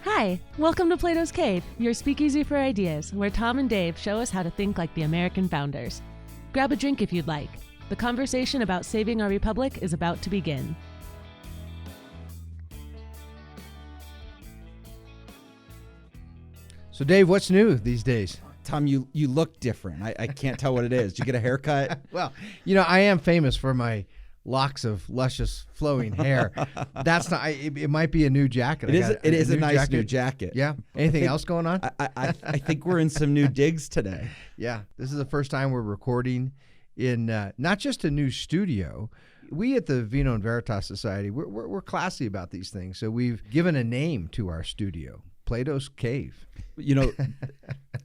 Hi, welcome to Plato's Cave, your speakeasy for ideas, where Tom and Dave show us how to think like the American founders. Grab a drink if you'd like. The conversation about saving our republic is about to begin. So, Dave, what's new these days? Tom, you look different. I can't tell what it is. Did you get a haircut? Well, I am famous for my locks of luscious flowing hair. That's not. It might be a new jacket. It is a nice new jacket. Yeah. Anything else going on? I think we're in some new digs today. Yeah. This is the first time we're recording in not just a new studio. We at the Vino and Veritas Society, we're classy about these things. So we've given a name to our studio, Plato's Cave.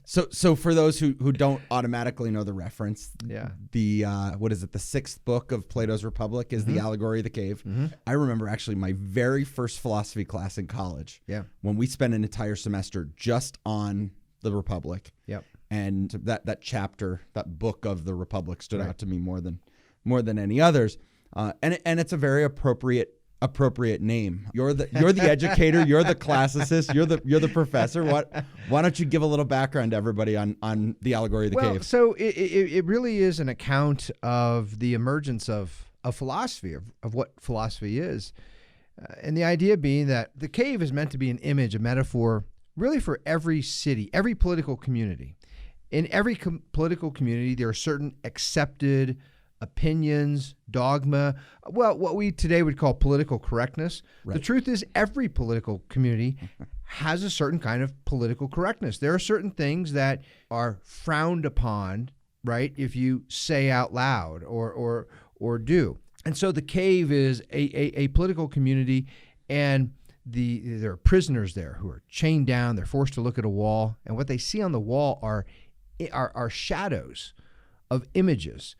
So for those who don't automatically know the reference, yeah, the the sixth book of Plato's Republic is the Allegory of the Cave. Mm-hmm. I remember actually my very first philosophy class in college. Yeah, when we spent an entire semester just on the Republic. Yep, and that chapter, that book of the Republic, stood out to me more than any others. And it's a very appropriate name. You're the educator, you're the classicist, you're the professor. Why don't you give a little background to everybody on the Allegory of the Cave? So it really is an account of the emergence of philosophy, of what philosophy is. And the idea being that the cave is meant to be an image, a metaphor, really for every city, every political community. In every political community, there are certain accepted opinions, dogma, what we today would call political correctness. Right. The truth is every political community has a certain kind of political correctness. There are certain things that are frowned upon, right, if you say out loud or do. And so the cave is a political community, and there are prisoners there who are chained down. They're forced to look at a wall, and what they see on the wall are shadows of images.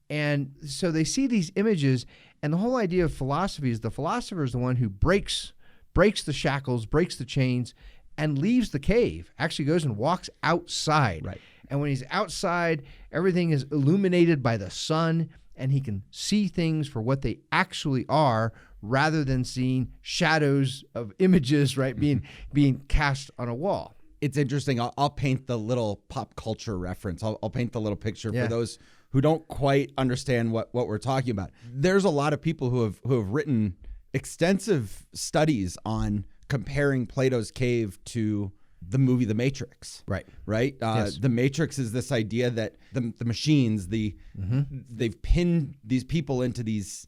And so they see these images, and the whole idea of philosophy is the philosopher is the one who breaks the shackles, breaks the chains, and leaves the cave, actually goes and walks outside. Right. And when he's outside, everything is illuminated by the sun, and he can see things for what they actually are rather than seeing shadows of images, right, being cast on a wall. It's interesting. I'll paint the little pop culture reference. I'll paint the little picture for those who don't quite understand what we're talking about. There's a lot of people who have written extensive studies on comparing Plato's Cave to the movie The Matrix. Right. Yes. The Matrix is this idea that the machines, they've pinned these people into these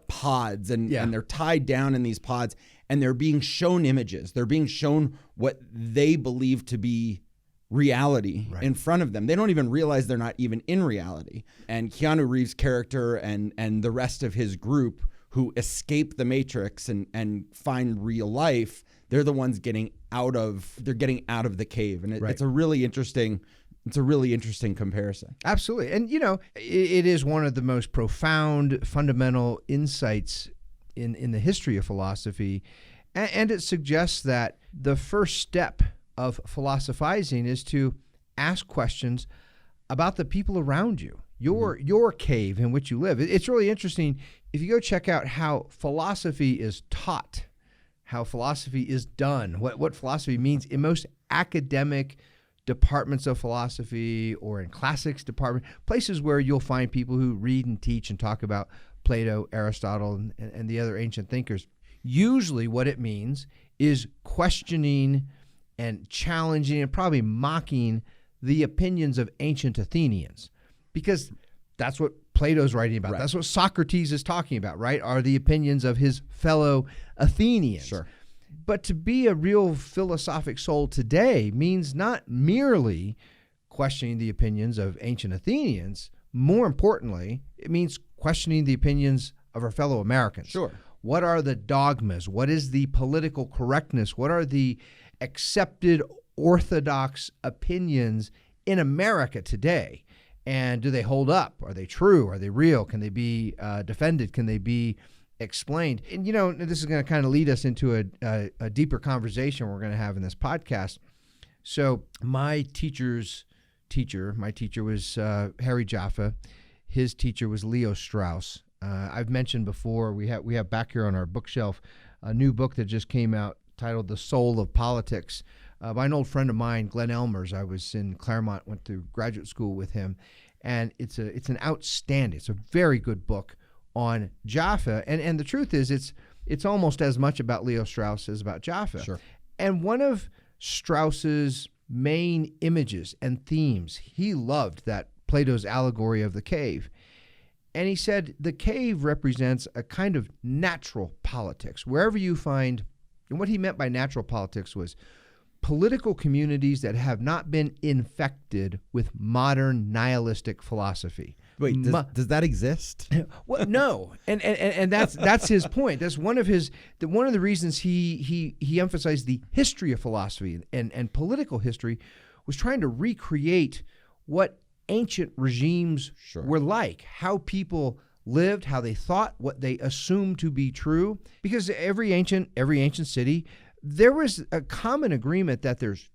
pods, and they're tied down in these pods, and they're being shown images. They're being shown what they believe to be reality in front of them. They don't even realize they're not even in reality. And Keanu Reeves' character and the rest of his group who escape the Matrix and find real life, they're the ones getting out of the cave. And it's a really interesting comparison. Absolutely. And it is one of the most profound fundamental insights in the history of philosophy. And it suggests that the first step of philosophizing is to ask questions about the people around you, your cave in which you live. It's really interesting if you go check out how philosophy is taught, how philosophy is done, what philosophy means in most academic departments of philosophy or in classics department, places where you'll find people who read and teach and talk about Plato, Aristotle, and the other ancient thinkers. Usually what it means is questioning and challenging and probably mocking the opinions of ancient Athenians, because that's what Plato's writing about. Right. That's what Socrates is talking about, right? Are the opinions of his fellow Athenians. Sure. But to be a real philosophic soul today means not merely questioning the opinions of ancient Athenians. More importantly, it means questioning the opinions of our fellow Americans. Sure. What are the dogmas? What is the political correctness? What are the accepted orthodox opinions in America today? And do they hold up? Are they true? Are they real? Can they be defended? Can they be explained? And this is going to kind of lead us into a deeper conversation we're going to have in this podcast. So my teacher's teacher, was Harry Jaffa. His teacher was Leo Strauss. I've mentioned before, we have back here on our bookshelf a new book that just came out titled The Soul of Politics by an old friend of mine, Glenn Elmers. I was in Claremont, went to graduate school with him. And it's an very good book on Jaffa. And the truth is, it's almost as much about Leo Strauss as about Jaffa. Sure. And one of Strauss's main images and themes, he loved that Plato's allegory of the cave. And he said the cave represents a kind of natural politics. Wherever you find, and what he meant by natural politics was political communities that have not been infected with modern nihilistic philosophy. Wait, does that exist? Well, no, and that's his point. That's one of the reasons he emphasized the history of philosophy and political history was trying to recreate what ancient regimes were like, how people lived, how they thought, what they assumed to be true. Because every ancient city, there was a common agreement that there's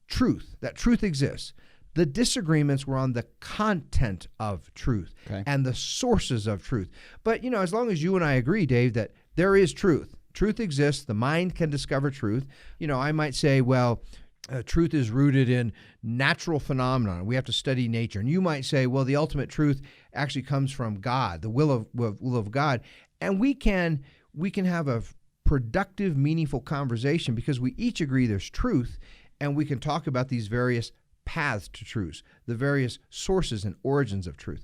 truth, that truth exists. The disagreements were on the content of truth and the sources of truth. But, as long as you and I agree, Dave, that there is truth, truth exists, the mind can discover truth. I might say, well, truth is rooted in natural phenomena. We have to study nature. And you might say, well, the ultimate truth actually comes from God, the will of God. And we can have a productive, meaningful conversation because we each agree there's truth, and we can talk about these various paths to truth, the various sources and origins of truth.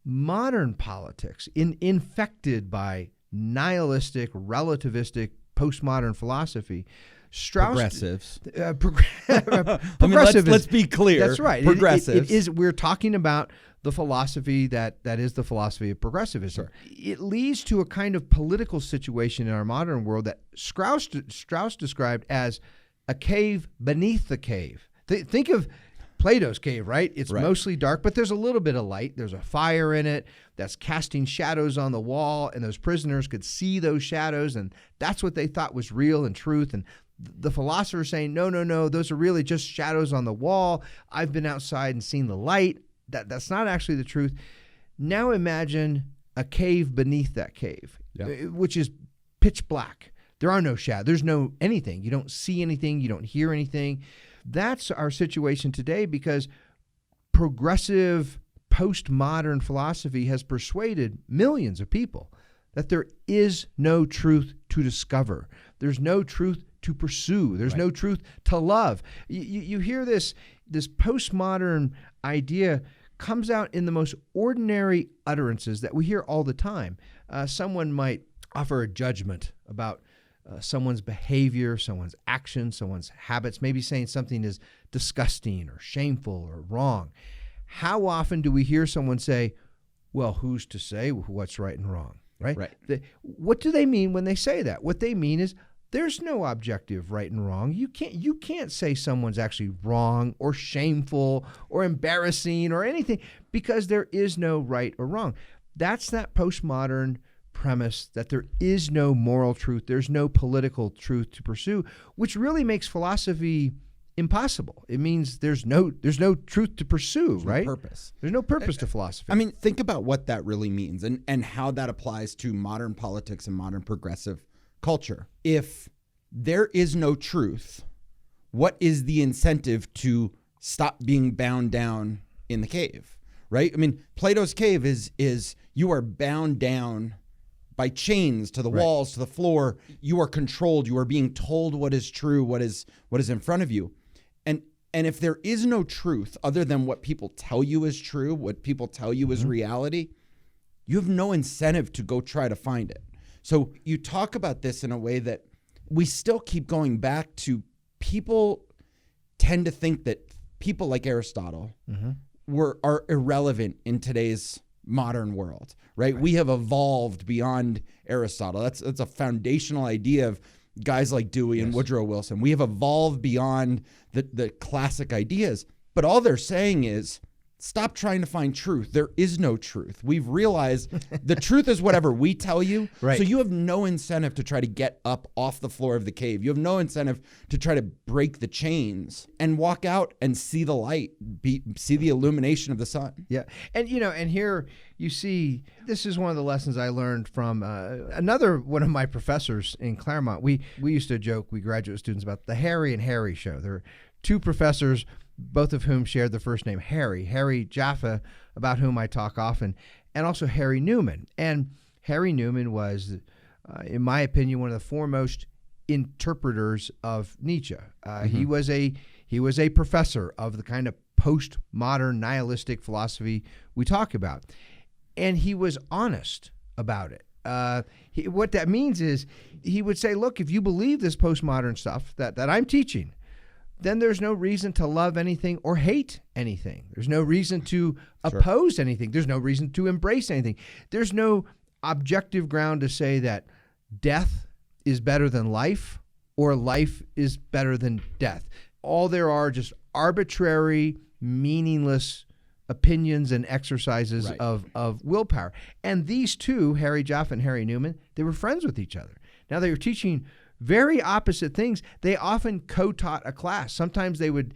Modern politics, infected by nihilistic, relativistic, postmodern philosophy, Progressives. Progressive. Let's be clear. That's right. Progressives. It is. We're talking about the philosophy that is the philosophy of progressivism. Sure. It leads to a kind of political situation in our modern world that Strauss described as a cave beneath the cave. Think of Plato's cave, right? It's mostly dark, but there's a little bit of light. There's a fire in it that's casting shadows on the wall, and those prisoners could see those shadows, and that's what they thought was real and truth. And the philosopher saying, no, those are really just shadows on the wall. I've been outside and seen the light. That's not actually the truth. Now imagine a cave beneath that cave, which is pitch black. There are no shadows. There's no anything. You don't see anything. You don't hear anything. That's our situation today because progressive, postmodern philosophy has persuaded millions of people that there is no truth to discover. There's no truth to pursue. There's no truth to love. You hear this postmodern idea comes out in the most ordinary utterances that we hear all the time. Someone might offer a judgment about someone's behavior, someone's actions, someone's habits, maybe saying something is disgusting or shameful or wrong. How often do we hear someone say, well, who's to say what's right and wrong, right? What do they mean when they say that? What they mean is there's no objective right and wrong. You can't say someone's actually wrong or shameful or embarrassing or anything because there is no right or wrong. That's that postmodern premise that there is no moral truth, there's no political truth to pursue, which really makes philosophy impossible. It means there's no truth to pursue, right? No purpose. There's no purpose to philosophy. I mean, think about what that really means and how that applies to modern politics and modern progressive culture. If there is no truth, what is the incentive to stop being bound down in the cave, right? I mean, Plato's cave is you are bound down by chains to the walls, to the floor. You are controlled. You are being told what is true, what is in front of you. And if there is no truth other than what people tell you is true, what people tell you is reality, you have no incentive to go try to find it. So you talk about this in a way that we still keep going back to people tend to think that people like Aristotle are irrelevant in today's modern world, right? We have evolved beyond Aristotle. That's a foundational idea of guys like Dewey and Woodrow Wilson. We have evolved beyond the classic ideas. But all they're saying is stop trying to find truth. There is no truth. We've realized the truth is whatever we tell you. Right. So you have no incentive to try to get up off the floor of the cave. You have no incentive to try to break the chains and walk out and see the light, see the illumination of the sun. Yeah. And, and here you see, this is one of the lessons I learned from another one of my professors in Claremont. We used to joke, we graduate students, about the Harry and Harry show. There are two professors, both of whom shared the first name Harry Jaffa, about whom I talk often, and also Harry Newman. And Harry Newman was, in my opinion, one of the foremost interpreters of Nietzsche. He was a professor of the kind of postmodern nihilistic philosophy we talk about, and he was honest about it. What that means is he would say, look, if you believe this postmodern stuff that I'm teaching, then there's no reason to love anything or hate anything. There's no reason to oppose anything. There's no reason to embrace anything. There's no objective ground to say that death is better than life or life is better than death. All there are just arbitrary, meaningless opinions and exercises of willpower. And these two, Harry Jaffa and Harry Newman, they were friends with each other. Now they were teaching very opposite things. They often co-taught a class. Sometimes they would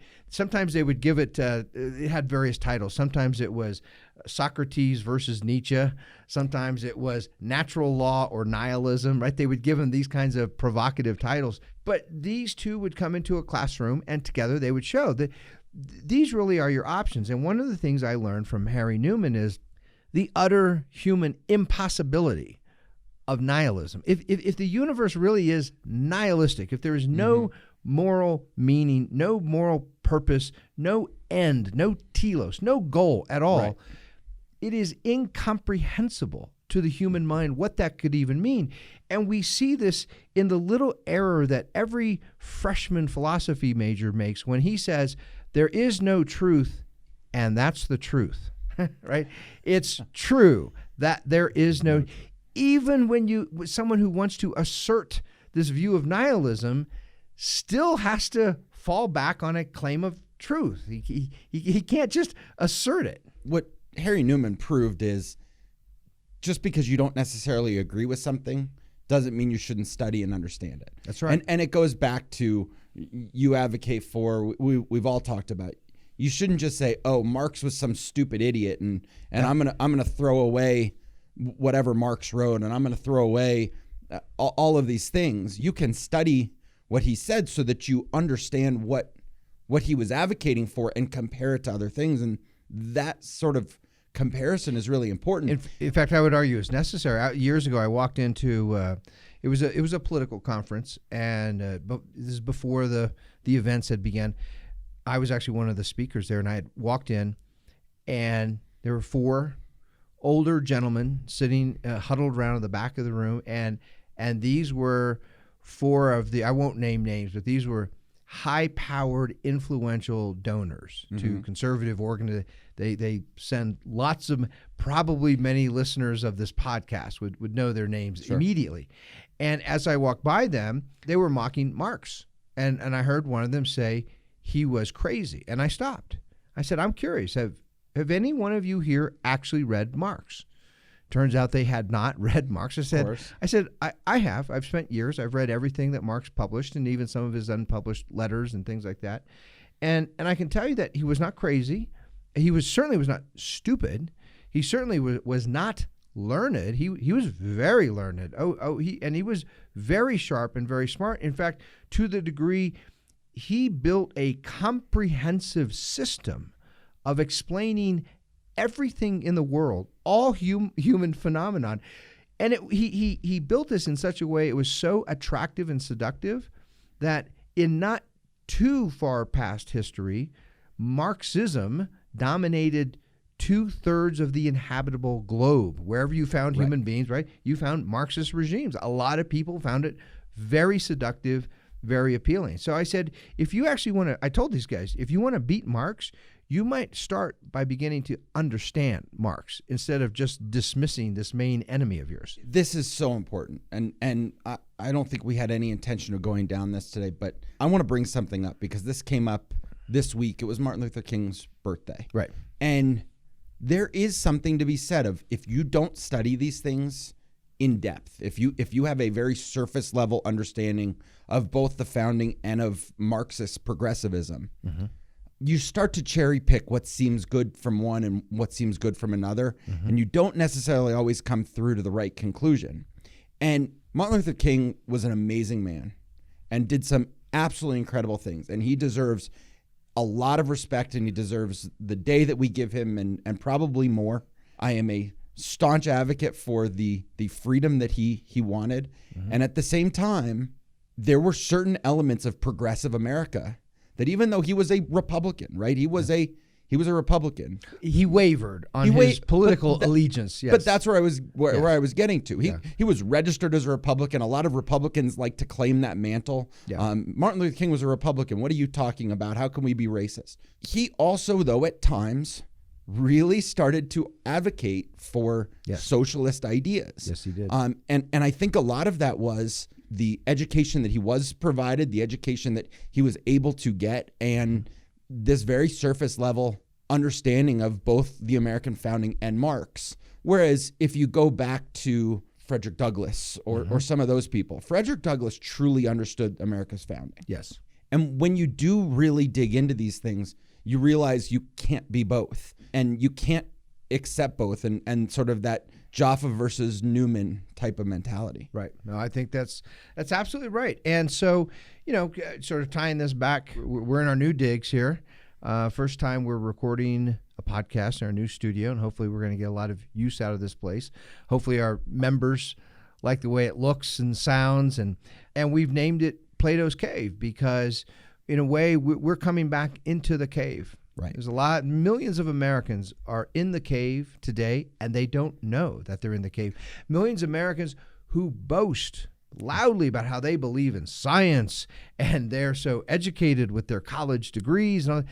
give it. It had various titles. Sometimes it was Socrates versus Nietzsche. Sometimes it was natural law or nihilism. Right? They would give them these kinds of provocative titles. But these two would come into a classroom, and together they would show that these really are your options. And one of the things I learned from Harry Newman is the utter human impossibility of nihilism. If the universe really is nihilistic, if there is no moral meaning, no moral purpose, no end, no telos, no goal at all, it is incomprehensible to the human mind what that could even mean. And we see this in the little error that every freshman philosophy major makes when he says, there is no truth, and that's the truth, right? It's true that there is no... Even when someone who wants to assert this view of nihilism still has to fall back on a claim of truth. He can't just assert it. What Harry Newman proved is just because you don't necessarily agree with something doesn't mean you shouldn't study and understand it. That's right. And it goes back to you advocate for, we've all talked about, you shouldn't just say, oh, Marx was some stupid idiot and I'm gonna throw away whatever Marx wrote, and I'm going to throw away all of these things. You can study what he said so that you understand what he was advocating for and compare it to other things. And that sort of comparison is really important. In fact, I would argue it's necessary. Years ago, I walked into it was a political conference, and this is before the events had begun. I was actually one of the speakers there, and I had walked in, and there were four older gentlemen sitting huddled around in the back of the room, and these were four of the, I won't name names, but these were high-powered, influential donors to conservative organizations. They send lots of, probably many listeners of this podcast would know their names immediately. And as I walked by them, they were mocking Marx, and I heard one of them say he was crazy, and I stopped. I said, I'm curious, have any one of you here actually read Marx? Turns out they had not read Marx. I said, I have. I've spent years. I've read everything that Marx published, and even some of his unpublished letters and things like that. And I can tell you that he was not crazy. He certainly was not stupid. He certainly was not learned. He was very learned. He was very sharp and very smart. In fact, to the degree he built a comprehensive system of explaining everything in the world, all human phenomenon. And he built this in such a way, it was so attractive and seductive that in not too far past history, Marxism dominated 2/3 of the inhabitable globe. Wherever you found human beings, right? You found Marxist regimes. A lot of people found it very seductive, very appealing. So I said, if you actually want to, I told these guys, if you want to beat Marx, you might start by beginning to understand Marx instead of just dismissing this main enemy of yours. This is so important. And I don't think we had any intention of going down this today, but I want to bring something up because this came up this week. It was Martin Luther King's birthday. Right. And there is something to be said of, if you don't study these things in depth, if you have a very surface level understanding of both the founding and of Marxist progressivism, you start to cherry pick what seems good from one and what seems good from another, and you don't necessarily always come through to the right conclusion. And Martin Luther King was an amazing man and did some absolutely incredible things, and he deserves a lot of respect, and he deserves the day that we give him, and probably more. I am a staunch advocate for the freedom that he wanted. And at the same time, there were certain elements of progressive America that, even though he was a Republican, right? He was a Republican. He wavered on his political allegiance. Yes. But that's where I was I was getting to. He was registered as a Republican. A lot of Republicans like to claim that mantle. Yeah. Martin Luther King was a Republican. What are you talking about? How can we be racist? He also, though, at times really started to advocate for socialist ideas. Yes, he did. And I think a lot of that was the education that he was provided, the education that he was able to get, and this very surface level understanding of both the American founding and Marx. Whereas if you go back to Frederick Douglass or some of those people, Frederick Douglass truly understood America's founding. Yes. And when you do really dig into these things, you realize you can't be both, and you can't accept both, and sort of that Jaffa versus Newman type of mentality. Right. No, I think that's absolutely right. And so, sort of tying this back, we're in our new digs here. First time we're recording a podcast in our new studio, and hopefully we're going to get a lot of use out of this place. Hopefully our members like the way it looks and sounds, and we've named it Plato's Cave because, in a way, we're coming back into the cave. Right. There's millions of Americans are in the cave today, and they don't know that they're in the cave. Millions of Americans who boast loudly about how they believe in science, and they're so educated with their college degrees and all.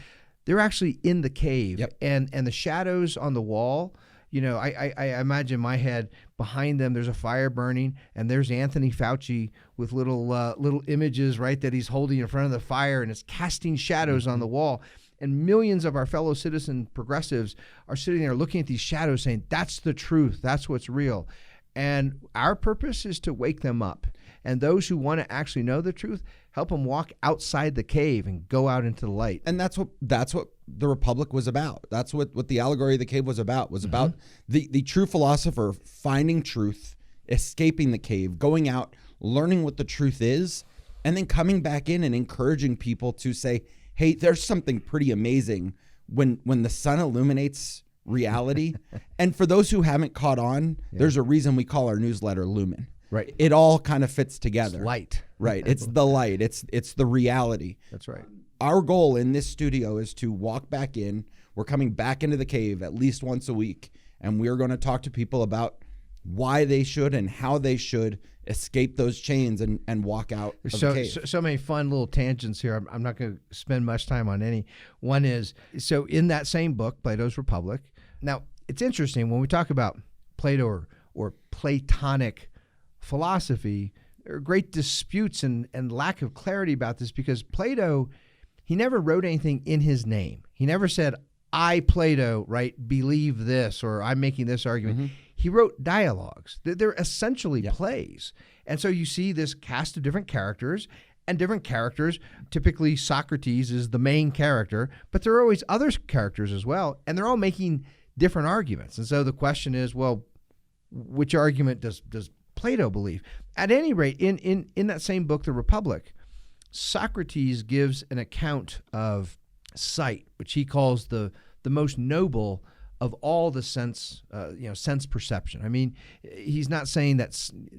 They're actually in the cave. Yep. And the shadows on the wall, I imagine in my head, behind them there's a fire burning, and there's Anthony Fauci with little images, right, that he's holding in front of the fire, and it's casting shadows on the wall. And millions of our fellow citizen progressives are sitting there looking at these shadows saying, that's the truth, that's what's real. And our purpose is to wake them up. And those who want to actually know the truth, help them walk outside the cave and go out into the light. And that's what the Republic was about. That's what the allegory of the cave was about. About the true philosopher finding truth, escaping the cave, going out, learning what the truth is, and then coming back in and encouraging people to say, hey, there's something pretty amazing when the sun illuminates reality. And for those who haven't caught on, there's a reason we call our newsletter Lumen. Right. It all kind of fits together. It's light. Right. It's the light. It's the reality. That's right. Our goal in this studio is to walk back in. We're coming back into the cave at least once a week, and we're going to talk to people about why they should and how they should escape those chains and walk out of the cave. So many fun little tangents here. I'm not going to spend much time on any. One is, so in that same book, Plato's Republic. Now, it's interesting when we talk about Plato or Platonic philosophy, there are great disputes and lack of clarity about this because Plato, he never wrote anything in his name. He never said, I, Plato, right, believe this, or I'm making this argument. He wrote dialogues. They're essentially plays. And so you see this cast of different characters, and different characters, typically Socrates is the main character, but there are always other characters as well, and they're all making different arguments. And so the question is, well, which argument does Plato believe? At any rate, in that same book, The Republic, Socrates gives an account of sight, which he calls the most noble of all the sense perception. I mean, he's not saying that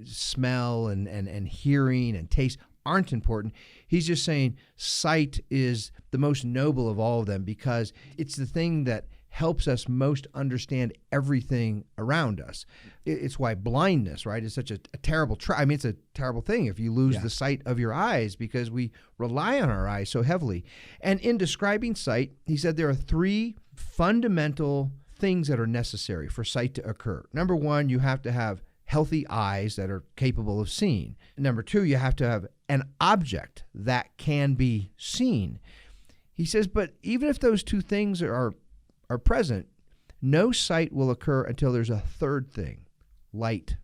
smell and hearing and taste aren't important. He's just saying sight is the most noble of all of them because it's the thing that helps us most understand everything around us. It's why blindness, right, is such a terrible it's a terrible thing if you lose the sight of your eyes because we rely on our eyes so heavily. And in describing sight, he said there are three fundamental things that are necessary for sight to occur. Number one, you have to have healthy eyes that are capable of seeing. Number two, you have to have an object that can be seen. He says, but even if those two things are are present, no sight will occur until there's a third thing, light.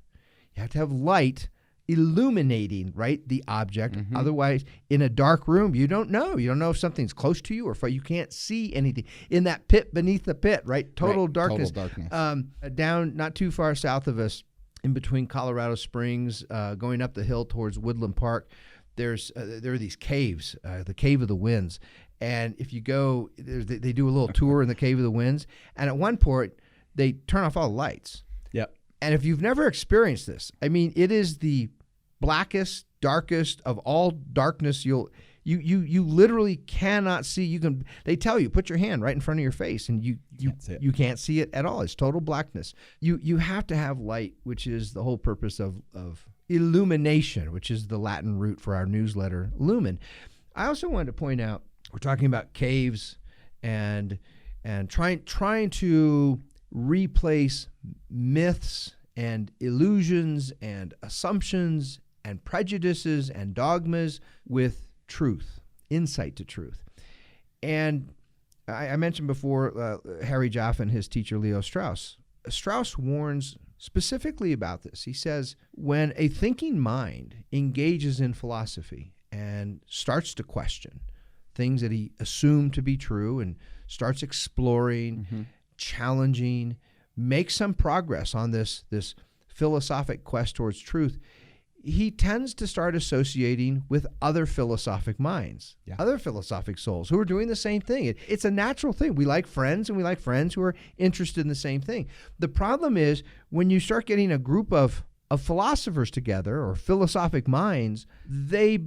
You have to have light illuminating, right, the object. Mm-hmm. Otherwise, in a dark room, you don't know. You don't know if something's close to you or if you can't see anything. In that pit beneath the pit, right, total darkness. Total darkness. Down not too far south of us, in between Colorado Springs, going up the hill towards Woodland Park, there are these caves, the Cave of the Winds. And if you go, they do a little tour in the Cave of the Winds. And at one point, they turn off all the lights. Yep. And if you've never experienced this, I mean, it is the blackest, darkest of all darkness. You literally cannot see. They tell you, put your hand right in front of your face, and you can't see it at all. It's total blackness. You have to have light, which is the whole purpose of illumination, which is the Latin root for our newsletter, lumen. I also wanted to point out, we're talking about caves and trying to replace myths and illusions and assumptions and prejudices and dogmas with truth, insight to truth. And I mentioned before Harry Jaffe and his teacher Leo Strauss. Strauss warns specifically about this. He says, when a thinking mind engages in philosophy and starts to question things that he assumed to be true and starts exploring, challenging, make some progress on this philosophic quest towards truth, he tends to start associating with other philosophic minds, other philosophic souls who are doing the same thing. It's a natural thing. We like friends, and we like friends who are interested in the same thing. The problem is when you start getting a group of philosophers together, or philosophic minds, they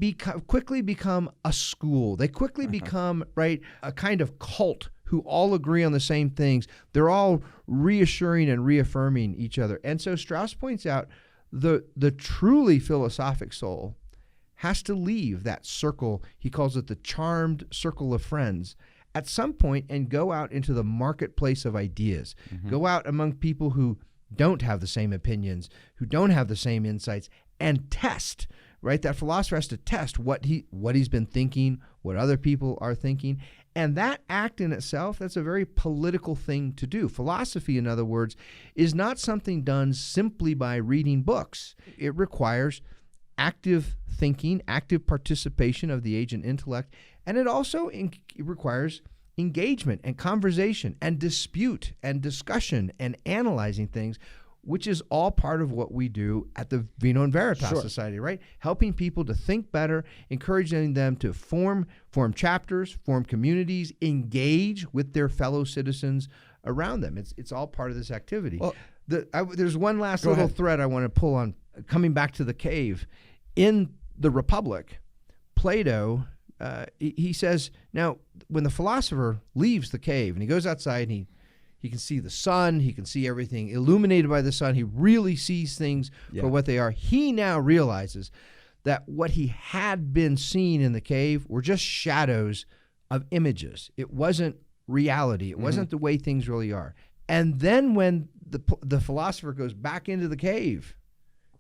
quickly become a school. They quickly become, right, a kind of cult who all agree on the same things. They're all reassuring and reaffirming each other. And so Strauss points out the truly philosophic soul has to leave that circle. He calls it the charmed circle of friends at some point and go out into the marketplace of ideas. Go out among people who don't have the same opinions, who don't have the same insights, and test, right? That philosopher has to test what he's been thinking, what other people are thinking. And that act in itself, that's a very political thing to do. Philosophy, in other words, is not something done simply by reading books. It requires active thinking, active participation of the agent intellect, and it also requires engagement and conversation and dispute and discussion and analyzing things, which is all part of what we do at the Vino and Veritas Society, right? Helping people to think better, encouraging them to form chapters, form communities, engage with their fellow citizens around them. It's all part of this activity. Well, there's one last little thread I want to pull on, coming back to the cave. In the Republic, Plato, he says, now, when the philosopher leaves the cave and he goes outside and he can see the sun, he can see everything illuminated by the sun, he really sees things for what they are. He now realizes that what he had been seeing in the cave were just shadows of images. It wasn't reality. It wasn't the way things really are. And then when the philosopher goes back into the cave,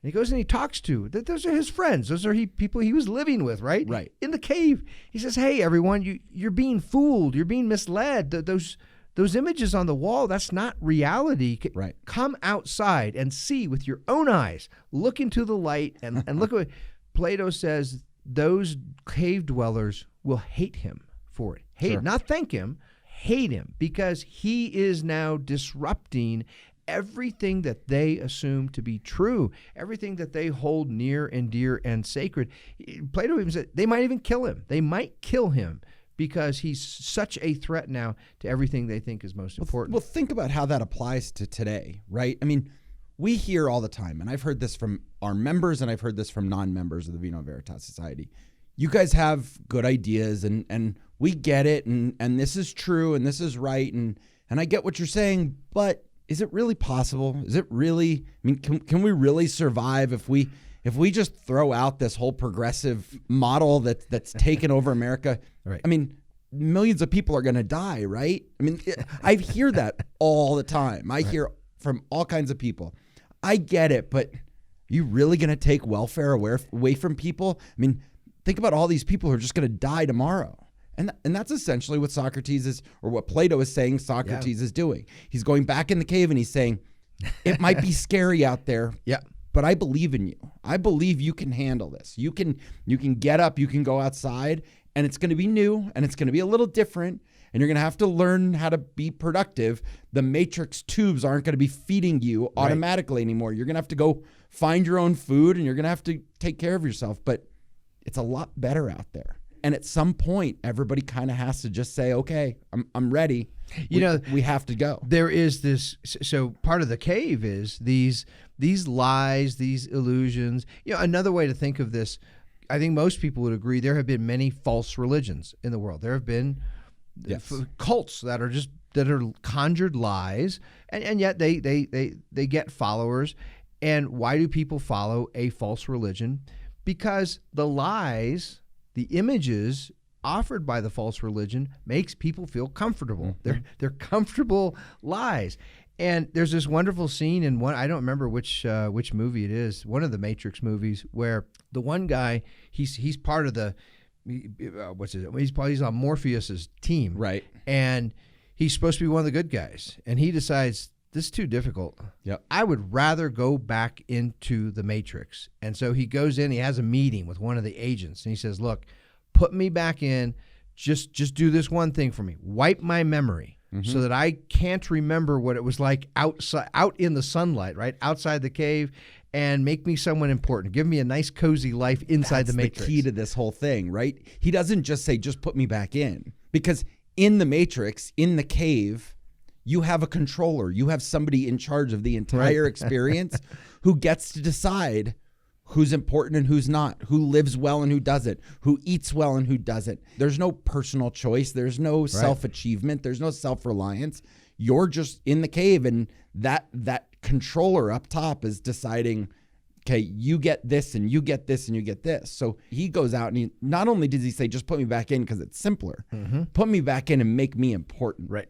and he goes and he talks to, those are his friends. Those are people he was living with, right? Right. In the cave. He says, hey, everyone, you're being fooled. You're being misled. Those images on the wall, that's not reality. Right. Come outside and see with your own eyes. Look into the light and look at it. Plato says those cave dwellers will hate him for it. Not thank him, hate him, because he is now disrupting everything that they assume to be true, everything that they hold near and dear and sacred. Plato even said they might even kill him. They might kill him because he's such a threat now to everything they think is most important. Well, think about how that applies to today, right? I mean, we hear all the time, and I've heard this from our members and I've heard this from non-members of the Vino Veritas Society. You guys have good ideas and we get it and this is true and this is right and I get what you're saying, but is it really possible? Is it really, I mean, can we really survive if we just throw out this whole progressive model that's taken over America? Right. I mean, millions of people are going to die, right? I mean, I hear that all the time. I hear from all kinds of people. I get it, but are you really going to take welfare away from people? I mean, think about all these people who are just going to die tomorrow. And that's essentially what Socrates is, or what Plato is saying Socrates is doing. He's going back in the cave and he's saying, it might be scary out there, but I believe in you. I believe you can handle this. You can get up, you can go outside, and it's going to be new, and it's going to be a little different, and you're going to have to learn how to be productive. The matrix tubes aren't going to be feeding you automatically anymore. You're going to have to go find your own food, and you're going to have to take care of yourself, but it's a lot better out there. And at some point, everybody kind of has to just say, okay, I'm ready. We have to go. There is this, so part of the cave is these lies, these illusions. Another way to think of this, I think most people would agree, there have been many false religions in the world. There have been cults that are conjured lies, and yet they get followers. And why do people follow a false religion? Because the lies, the images offered by the false religion makes people feel comfortable. Mm-hmm. They're comfortable lies. And there's this wonderful scene in one, I don't remember which movie it is, one of the Matrix movies, where the one guy, he's part of the he's on Morpheus's team. Right. And he's supposed to be one of the good guys. And he decides, this is too difficult. Yep. I would rather go back into the Matrix. And so he goes in, he has a meeting with one of the agents, and he says, look, put me back in, just do this one thing for me. Wipe my memory so that I can't remember what it was like outside, out in the sunlight, right? Outside the cave, and make me someone important. Give me a nice, cozy life inside the Matrix. That's the key to this whole thing, right? He doesn't just say, just put me back in. Because in the Matrix, in the cave, you have a controller. You have somebody in charge of the entire experience who gets to decide who's important and who's not, who lives well and who doesn't, who eats well and who doesn't. There's no personal choice. There's no self-achievement. There's no self-reliance. You're just in the cave, and that controller up top is deciding, okay, you get this and you get this and you get this. So he goes out and he not only does he say, just put me back in because it's simpler, put me back in and make me important. Right.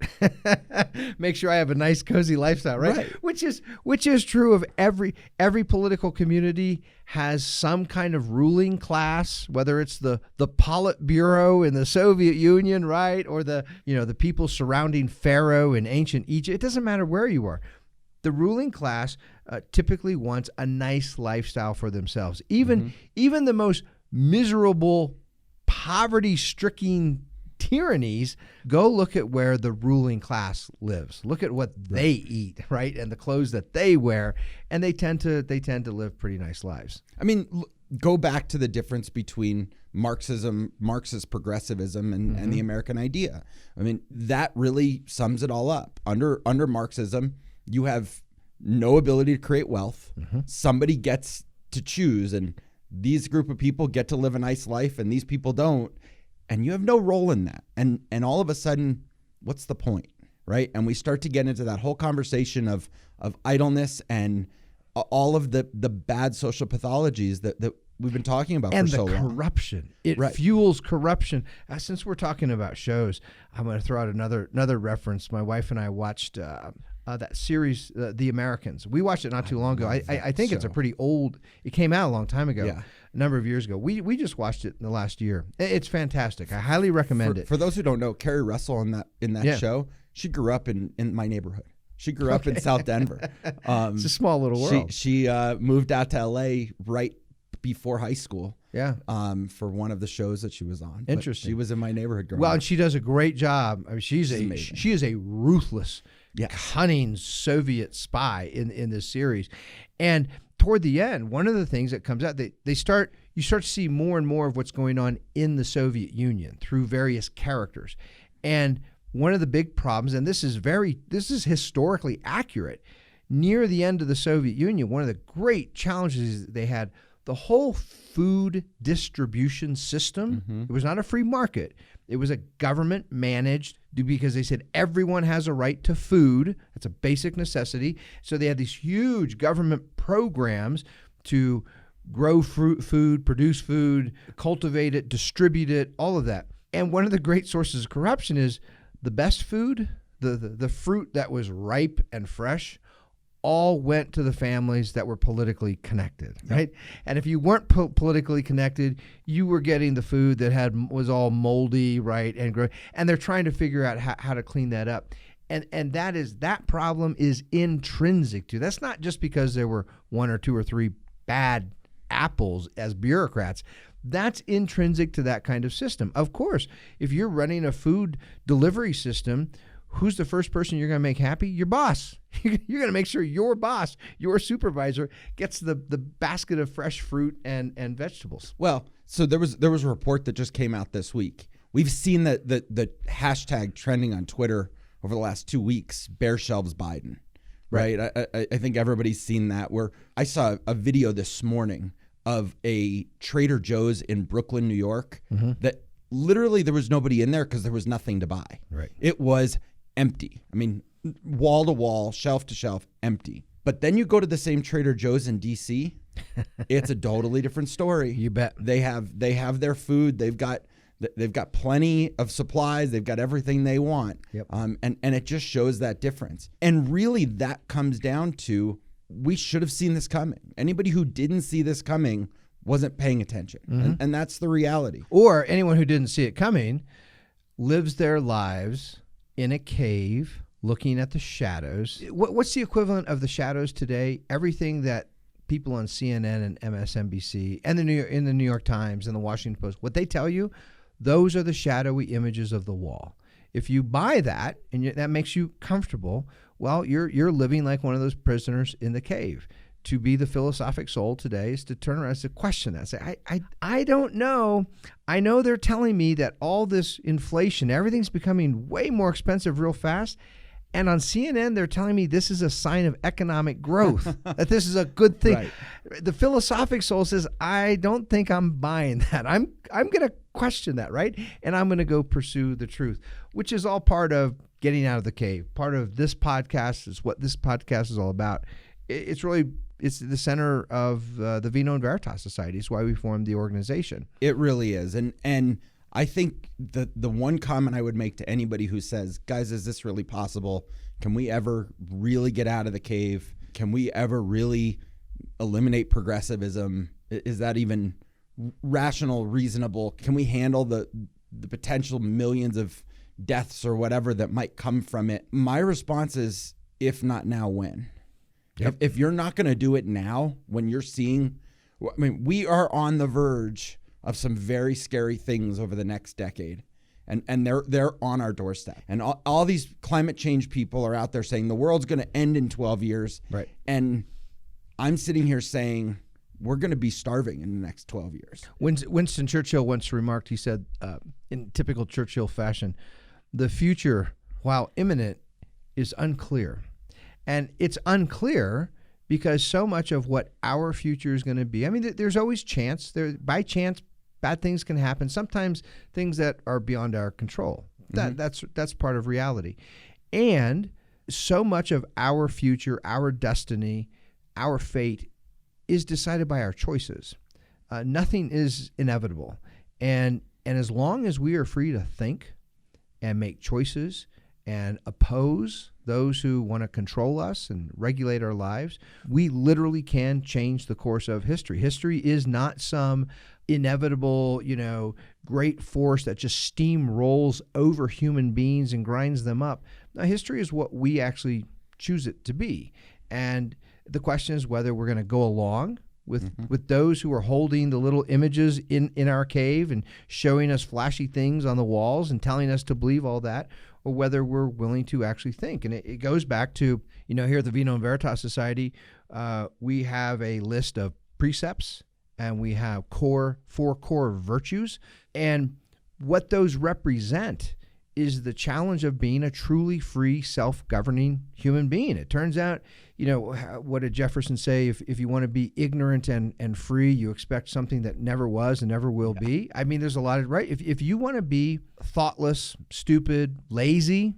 Make sure I have a nice, cozy lifestyle, right? Which is true of every political community has some kind of ruling class, whether it's the Politburo in the Soviet Union, right? Or the people surrounding Pharaoh in ancient Egypt. It doesn't matter where you are. The ruling class typically wants a nice lifestyle for themselves. Even the most miserable, poverty-stricken tyrannies, go look at where the ruling class lives. Look at what they eat, right, and the clothes that they wear, and they tend to live pretty nice lives. I mean, go back to the difference between Marxist progressivism, and the American idea. I mean, that really sums it all up. Under Marxism, you have no ability to create wealth. Somebody gets to choose, and these group of people get to live a nice life, and these people don't, and you have no role in that. And all of a sudden, what's the point, right? And we start to get into that whole conversation of idleness and all of the bad social pathologies that we've been talking about for so long. And the corruption. It fuels corruption. Since we're talking about shows, I'm going to throw out another reference. My wife and I watched that series, The Americans. We watched it not too long ago. I think it's a pretty old, it came out a long time ago, a number of years ago. We just watched it in the last year. It's fantastic. I highly recommend it. For those who don't know, Carrie Russell in that show, she grew up in my neighborhood. She grew up in South Denver. It's a small little world. She moved out to LA right before high school. For one of the shows that she was on. Interesting. But she was in my neighborhood growing up. And she does a great job. I mean, she is a ruthless, cunning Soviet spy in this series. And toward the end, one of the things that comes out, you start to see more and more of what's going on in the Soviet Union through various characters. And one of the big problems, and this is historically accurate, near the end of the Soviet Union, one of the great challenges they had, the whole food distribution system, it was not a free market. It was a government managed, because they said everyone has a right to food. That's a basic necessity. So they had these huge government programs to grow food, produce food, cultivate it, distribute it, all of that. And one of the great sources of corruption is the best food, the fruit that was ripe and fresh, all went to the families that were politically connected, right? And if you weren't politically connected, you were getting the food that was all moldy, right? And they're trying to figure out how to clean that up. And that problem is intrinsic to. That's not just because there were one or two or three bad apples as bureaucrats. That's intrinsic to that kind of system. Of course, if you're running a food delivery system, who's the first person you're going to make happy? Your boss. You're going to make sure your boss, your supervisor, gets the basket of fresh fruit and vegetables. Well, so there was a report that just came out this week. We've seen the hashtag trending on Twitter over the last 2 weeks, bare shelves Biden, right? I think everybody's seen that. Where I saw a video this morning of a Trader Joe's in Brooklyn, New York, that literally there was nobody in there because there was nothing to buy. Right. It was empty. I mean, wall to wall, shelf to shelf, empty. But then you go to the same Trader Joe's in DC, it's a totally different story. You bet. They have their food. They've got plenty of supplies. They've got everything they want. Yep. And it just shows that difference. And really that comes down to, we should have seen this coming. Anybody who didn't see this coming wasn't paying attention. And that's the reality. Or anyone who didn't see it coming lives their lives in a cave looking at the shadows. What's the equivalent of the shadows today? Everything that people on CNN and MSNBC and in the New York Times and the Washington Post, what they tell you, those are the shadowy images of the wall. If you buy that and that makes you comfortable, well, you're living like one of those prisoners in the cave. To be the philosophic soul today is to turn around and to question that. Say, I don't know. I know they're telling me that all this inflation, everything's becoming way more expensive real fast. And on CNN, they're telling me this is a sign of economic growth, that this is a good thing. Right. The philosophic soul says, I don't think I'm buying that. I'm going to question that, right? And I'm going to go pursue the truth, which is all part of getting out of the cave. Part of this podcast is what this podcast is all about. It's the center of the Vino and Veritas Society. It's why we formed the organization. It really is. And I think the one comment I would make to anybody who says, guys, is this really possible? Can we ever really get out of the cave? Can we ever really eliminate progressivism? Is that even rational, reasonable? Can we handle the potential millions of deaths or whatever that might come from it? My response is, if not now, when? Yep. If you're not going to do it now, when you're seeing, I mean, we are on the verge of some very scary things over the next decade. And they're on our doorstep. And all these climate change people are out there saying the world's going to end in 12 years. Right. And I'm sitting here saying we're going to be starving in the next 12 years. Winston Churchill once remarked, he said, in typical Churchill fashion, the future, while imminent, is unclear. And it's unclear because so much of what our future is going to be, I mean, there's always chance. By chance, bad things can happen. Sometimes things that are beyond our control. That's part of reality. And so much of our future, our destiny, our fate is decided by our choices. Nothing is inevitable. And as long as we are free to think and make choices and oppose those who want to control us and regulate our lives, we literally can change the course of history. History is not some inevitable, great force that just steamrolls over human beings and grinds them up. Now, history is what we actually choose it to be. And the question is whether we're going to go along with those who are holding the little images in our cave and showing us flashy things on the walls and telling us to believe all that, or whether we're willing to actually think. And it goes back to, here at the Vino and Veritas Society, we have a list of precepts and we have 4 core virtues. And what those represent is the challenge of being a truly free, self-governing human being. It turns out, what did Jefferson say? If you want to be ignorant and free, you expect something that never was and never will be. I mean, there's a lot of, right? If you want to be thoughtless, stupid, lazy,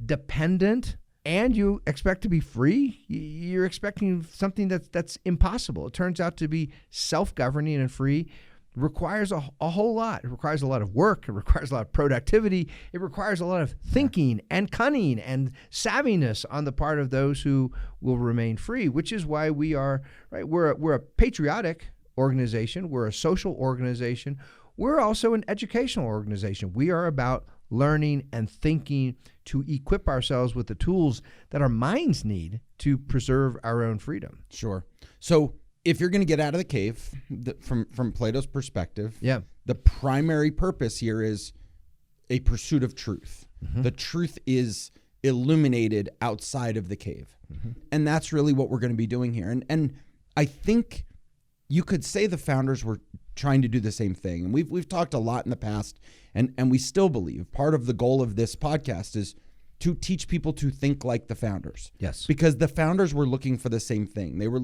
dependent, and you expect to be free, you're expecting something that's impossible. It turns out to be self-governing and free. requires a whole lot. It requires a lot of work. It requires a lot of productivity. It requires a lot of thinking and cunning and savviness on the part of those who will remain free, which is why we are, right? We're a patriotic organization. We're a social organization. We're also an educational organization. We are about learning and thinking to equip ourselves with the tools that our minds need to preserve our own freedom. Sure. So if you're going to get out of the cave, from Plato's perspective, the primary purpose here is a pursuit of truth. Mm-hmm. The truth is illuminated outside of the cave. Mm-hmm. And that's really what we're going to be doing here. And I think you could say the founders were trying to do the same thing. And we've talked a lot in the past, and we still believe part of the goal of this podcast is to teach people to think like the founders. Yes. Because the founders were looking for the same thing. They were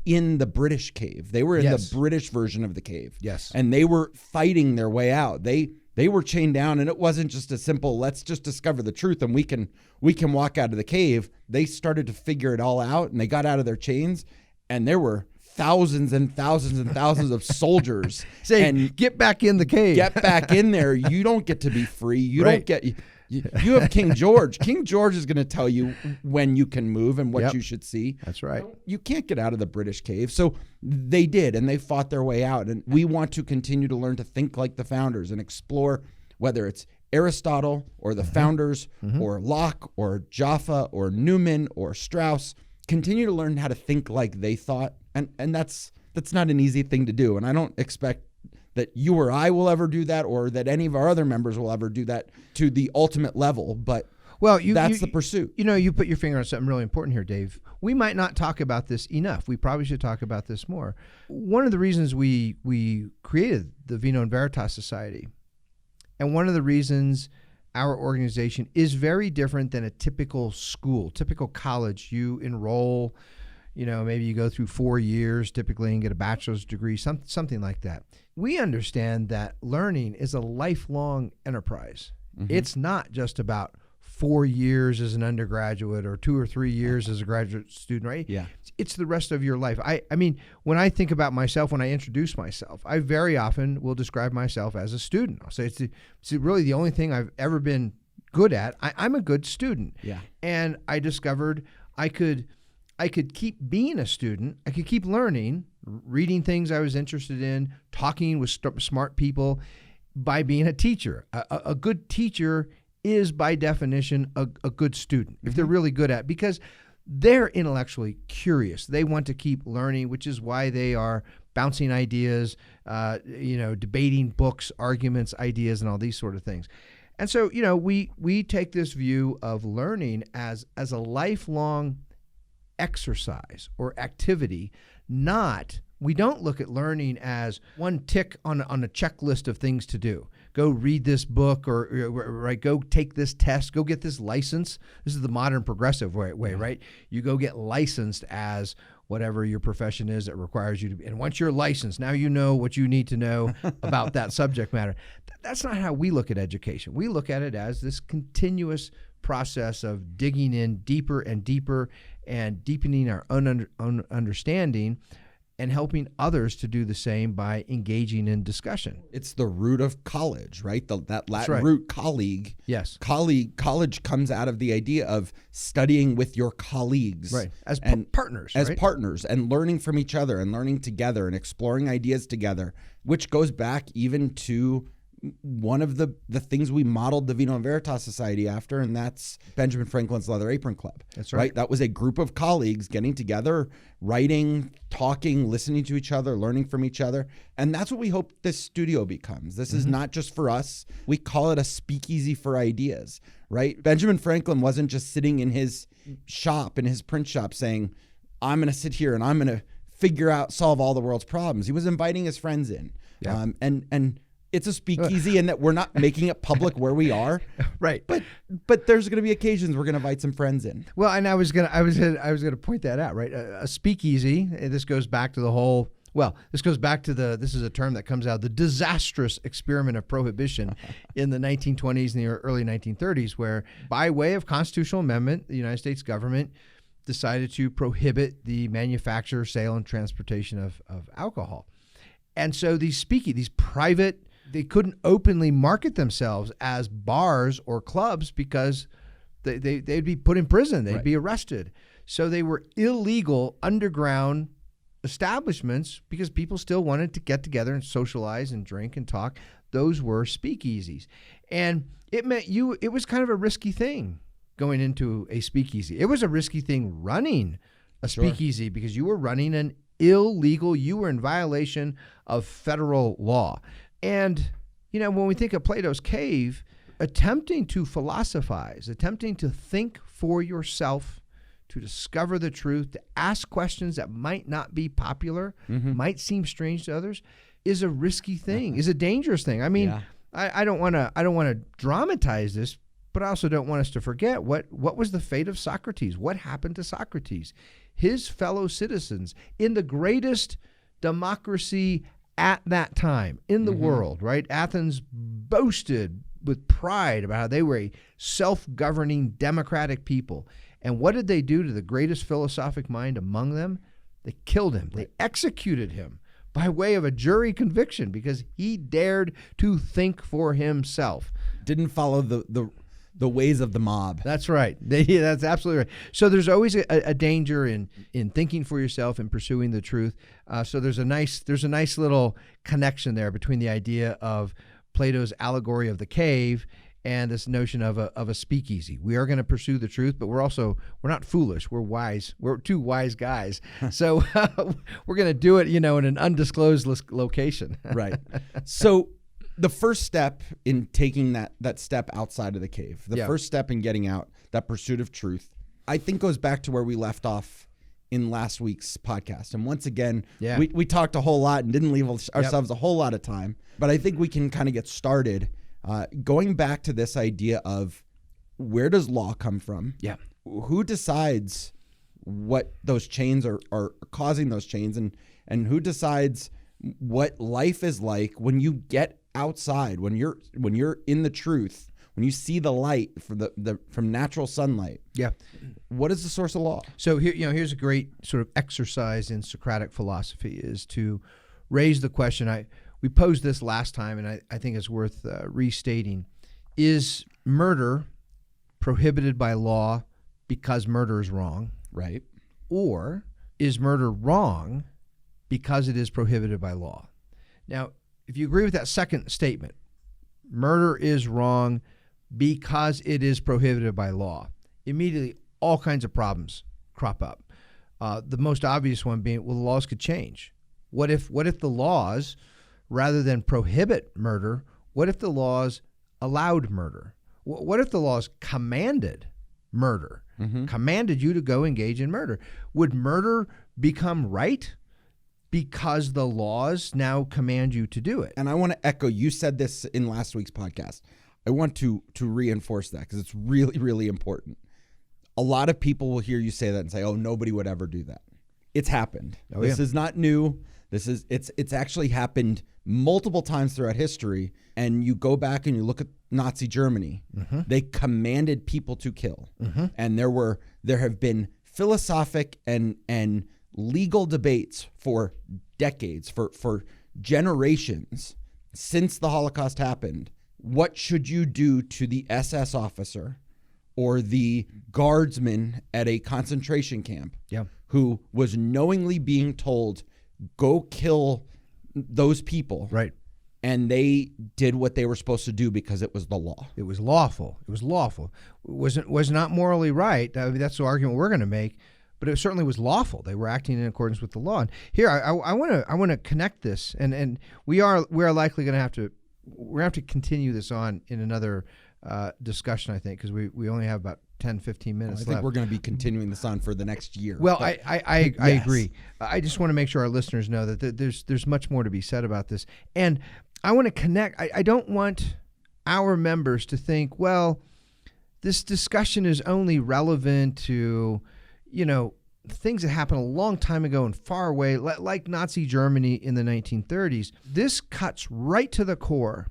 in the British cave. They were in the British version of the cave. Yes. And they were fighting their way out. They were chained down, and it wasn't just a simple, let's just discover the truth and we can walk out of the cave. They started to figure it all out, and they got out of their chains, and there were thousands and thousands and thousands of soldiers saying, get back in the cave. Get back in there. You don't get to be free. You don't get... You have King George. King George is going to tell you when you can move and what you should see. That's right. You can't get out of the British cave. So they did, and they fought their way out. And we want to continue to learn to think like the founders and explore whether it's Aristotle or the founders or Locke or Jaffa or Newman or Strauss. Continue to learn how to think like they thought. And that's not an easy thing to do. And I don't expect that you or I will ever do that, or that any of our other members will ever do that to the ultimate level. But that's the pursuit. You put your finger on something really important here, Dave. We might not talk about this enough. We probably should talk about this more. One of the reasons we created the Vino and Veritas Society, and one of the reasons our organization is very different than a typical school, typical college. You enroll, maybe you go through 4 years typically and get a bachelor's degree, something like that. We understand that learning is a lifelong enterprise. Mm-hmm. It's not just about 4 years as an undergraduate or 2 or 3 years as a graduate student, right? Yeah. It's the rest of your life. I mean, when I think about myself, when I introduce myself, I very often will describe myself as a student. I'll say it's really the only thing I've ever been good at. I'm a good student. Yeah. And I discovered I could keep being a student. I could keep learning, reading things I was interested in, talking with smart people by being a teacher. A good teacher is by definition a good student if they're really good at it, because they're intellectually curious. They want to keep learning, which is why they are bouncing ideas, debating books, arguments, ideas, and all these sort of things. And so, we take this view of learning as a lifelong exercise or activity. We don't look at learning as one tick on a checklist of things to do. Go read this book, or go take this test, go get this license. This is the modern progressive way, right? You go get licensed as whatever your profession is that requires you to be. And once you're licensed, now you know what you need to know about that subject matter. That's not how we look at education. We look at it as this continuous process of digging in deeper and deeper and deepening our own understanding, and helping others to do the same by engaging in discussion. It's the root of college, right? That Latin root, colleague. Yes. College comes out of the idea of studying with your colleagues. Right. As partners. As partners, and learning from each other and learning together and exploring ideas together, which goes back even to one of the things we modeled the Vino and Veritas Society after, and that's Benjamin Franklin's Leather Apron Club. That's right. That was a group of colleagues getting together, writing, talking, listening to each other, learning from each other. And that's what we hope this studio becomes. This is not just for us. We call it a speakeasy for ideas, right? Benjamin Franklin wasn't just sitting in his shop, in his print shop, saying, I'm going to sit here and I'm going to solve all the world's problems. He was inviting his friends in. Yeah. And it's a speakeasy in that we're not making it public where we are, right? But there's going to be occasions we're going to invite some friends in. Well, and I was gonna point that out, right? A speakeasy. This goes back to the whole. Well, this goes back to this is a term that comes out of the disastrous experiment of prohibition in the 1920s and the early 1930s, where by way of constitutional amendment, the United States government decided to prohibit the manufacture, sale, and transportation of alcohol. And so these private, they couldn't openly market themselves as bars or clubs because they'd be put in prison. They'd be arrested. So they were illegal underground establishments because people still wanted to get together and socialize and drink and talk. Those were speakeasies. And it meant it was kind of a risky thing going into a speakeasy. It was a risky thing running a speakeasy because you were running an illegal, you were in violation of federal law. And, when we think of Plato's cave, attempting to philosophize, attempting to think for yourself, to discover the truth, to ask questions that might not be popular, might seem strange to others, is a risky thing, is a dangerous thing. I mean, I don't want to dramatize this, but I also don't want us to forget what was the fate of Socrates? What happened to Socrates? His fellow citizens in the greatest democracy at that time in the world, right? Athens boasted with pride about how they were a self-governing democratic people. And what did they do to the greatest philosophic mind among them? They killed him. They executed him by way of a jury conviction because he dared to think for himself. Didn't follow the ways of the mob. That's right. That's absolutely right. So there's always a danger in thinking for yourself and pursuing the truth. So there's a nice little connection there between the idea of Plato's allegory of the cave and this notion of a speakeasy. We are going to pursue the truth, but we're not foolish. We're wise. We're two wise guys. So we're going to do it, in an undisclosed location. Right. So the first step in taking that step outside of the cave, the first step in getting out, that pursuit of truth, I think goes back to where we left off in last week's podcast. And once again, we talked a whole lot and didn't leave ourselves a whole lot of time. But I think we can kind of get started going back to this idea of where does law come from? Yeah. Who decides what those chains are causing those chains, and who decides what life is like when you get outside, when you're in the truth, when you see the light from natural sunlight. Yeah. What is the source of law? So here's a great sort of exercise in Socratic philosophy is to raise the question. We posed this last time, and I think it's worth restating. Is murder prohibited by law because murder is wrong? Right. Or is murder wrong because it is prohibited by law? Now, if you agree with that second statement, murder is wrong because it is prohibited by law, immediately all kinds of problems crop up. The most obvious one being, well, the laws could change. What if the laws, rather than prohibit murder, what if the laws allowed murder? What if the laws commanded murder, commanded you to go engage in murder? Would murder become right because the laws now command you to do it? And I want to echo, you said this in last week's podcast. I want to reinforce that because it's really, really important. A lot of people will hear you say that and say, oh, nobody would ever do that. It's happened. This is not new. It's actually happened multiple times throughout history. And you go back and you look at Nazi Germany. They commanded people to kill. And there have been philosophic and legal debates for decades, for generations since the Holocaust happened. What should you do to the SS officer or the guardsman at a concentration camp who was knowingly being told, go kill those people? Right. And they did what they were supposed to do because it was the law. It was lawful. It was lawful. It was not morally right. I mean, that's the argument we're going to make. But it certainly was lawful. They were acting in accordance with the law. And here, I want to connect this, and we are likely going to have to continue this on in another discussion, I think, because we only have about 10, 15 minutes left. I think we're going to be continuing this on for the next year. Well, I agree. I just want to make sure our listeners know that there's much more to be said about this, and I want to connect. I don't want our members to think, well, this discussion is only relevant to things that happened a long time ago and far away, like Nazi Germany in the 1930s. This cuts right to the core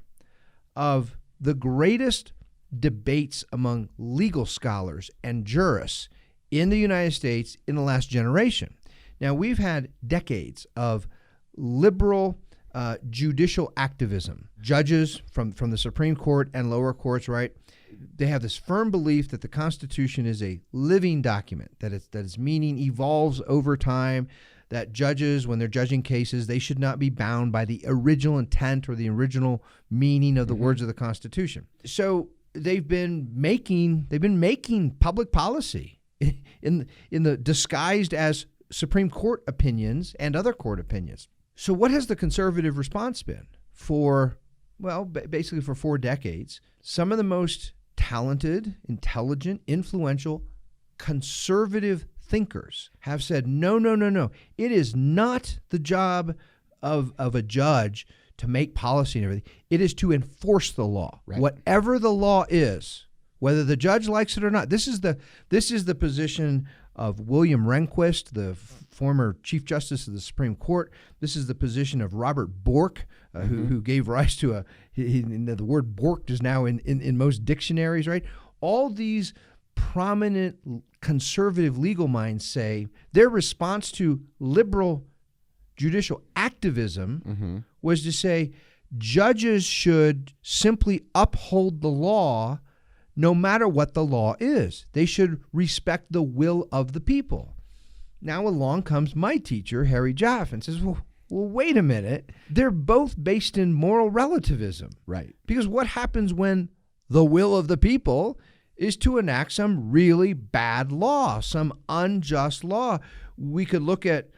of the greatest debates among legal scholars and jurists in the United States in the last generation. Now, we've had decades of liberal judicial activism. Judges from the Supreme Court and lower courts, right? They have this firm belief that the Constitution is a living document, that its meaning evolves over time, that judges, when they're judging cases, they should not be bound by the original intent or the original meaning of the words of the Constitution. So they've been making public policy in the disguised as Supreme Court opinions and other court opinions. So what has the conservative response been for, basically for 4 decades? Some of the most talented, intelligent, influential, conservative thinkers have said, no. It is not the job of a judge to make policy and everything. It is to enforce the law. Right. Whatever the law is, whether the judge likes it or not. This is the position of William Rehnquist, the former Chief Justice of the Supreme Court. This is the position of Robert Bork, who gave rise to the word borked is now in most dictionaries, right? All these prominent conservative legal minds say their response to liberal judicial activism was to say judges should simply uphold the law no matter what the law is. They should respect the will of the people. Now along comes my teacher, Harry Jaffe, and says, well, wait a minute. They're both based in moral relativism. Right. Because what happens when the will of the people is to enact some really bad law, some unjust law? We could look at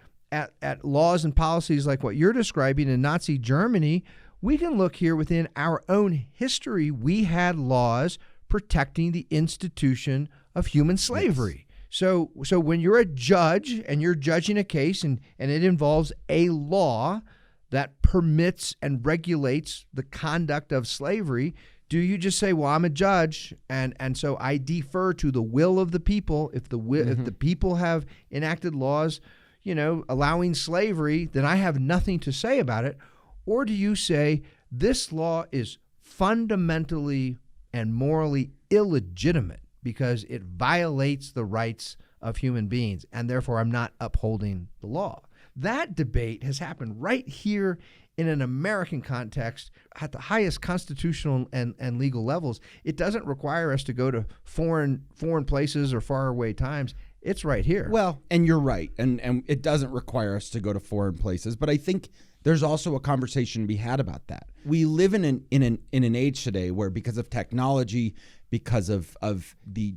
laws and policies like what you're describing in Nazi Germany. We can look here within our own history. We had laws protecting the institution of human slavery. Yes. So when you're a judge and you're judging a case and it involves a law that permits and regulates the conduct of slavery, do you just say, well, I'm a judge and so I defer to the will of the people? If the people have enacted laws, allowing slavery, then I have nothing to say about it? Or do you say this law is fundamentally and morally illegitimate because it violates the rights of human beings, and therefore I'm not upholding the law? That debate has happened right here in an American context at the highest constitutional and legal levels. It doesn't require us to go to foreign places or faraway times. It's right here. Well, and you're right, and it doesn't require us to go to foreign places, but I think there's also a conversation to be had about that. We live in an age today where, because of technology, because of the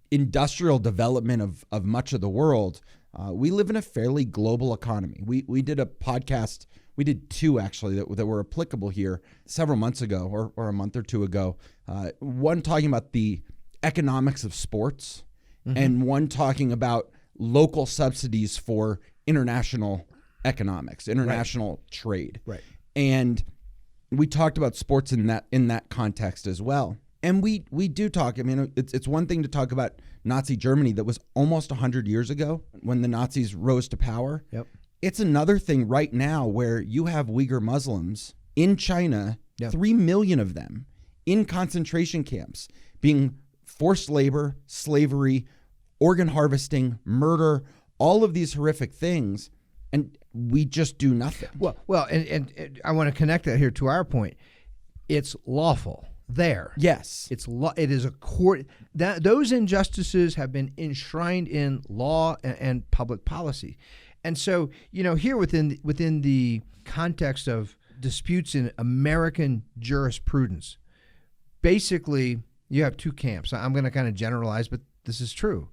industrial development of much of the world, we live in a fairly global economy. We did a podcast, we did 2 actually that were applicable here several months ago or a month or 2 ago. One talking about the economics of sports, and one talking about local subsidies for international economics, international trade. Right. And we talked about sports in that context as well. And we do talk, it's one thing to talk about Nazi Germany that was almost 100 years ago when the Nazis rose to power. Yep. It's another thing right now where you have Uyghur Muslims in China, 3 million of them in concentration camps, being forced labor, slavery, organ harvesting, murder, all of these horrific things. And we just do nothing. Well, and I want to connect that here to our point. It's lawful there. Yes. It is a court. Those injustices have been enshrined in law and public policy. And so, here within the context of disputes in American jurisprudence, basically you have 2 camps. I'm going to kind of generalize, but this is true.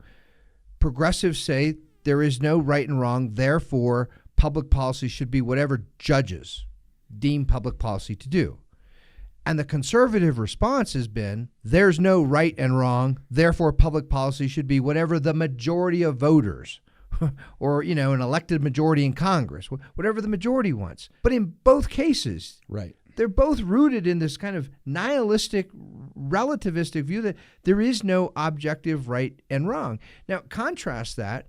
Progressives say there is no right and wrong, therefore public policy should be whatever judges deem public policy to do. And the conservative response has been, there's no right and wrong, therefore public policy should be whatever the majority of voters or, an elected majority in Congress, whatever the majority wants. But in both cases, right, they're both rooted in this kind of nihilistic, relativistic view that there is no objective right and wrong. Now, contrast that